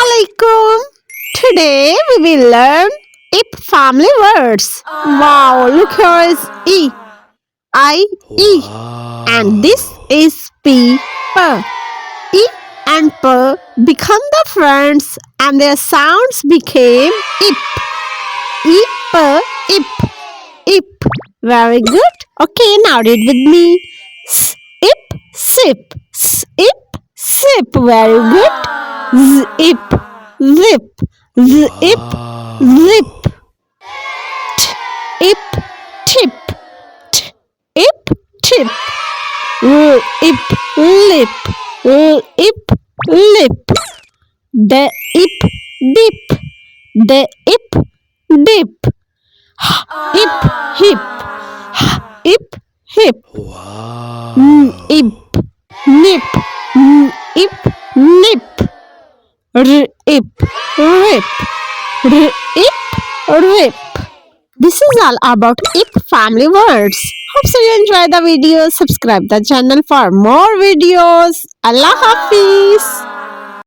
Assalamualaikum. Today we will learn IP family words. Wow, look here is E, I, E, and this is P, P. E and P become the friends, and their sounds became IP. Ip, ip, ip. Very good. Okay, now read with me. Ip, sip, sip, sip. Very good. Zip, zip, zip, zip. Ip, tip, ip, tip. Ip, lip, ip, lip. The ip, dip, the ip, dip. Ip, hip, ip, hip. Ip, nip, ip, nip. Ip, rip, ip, rip. This is all about IP family words. Hope so you enjoy the video. Subscribe the channel for more videos. Allah Hafiz.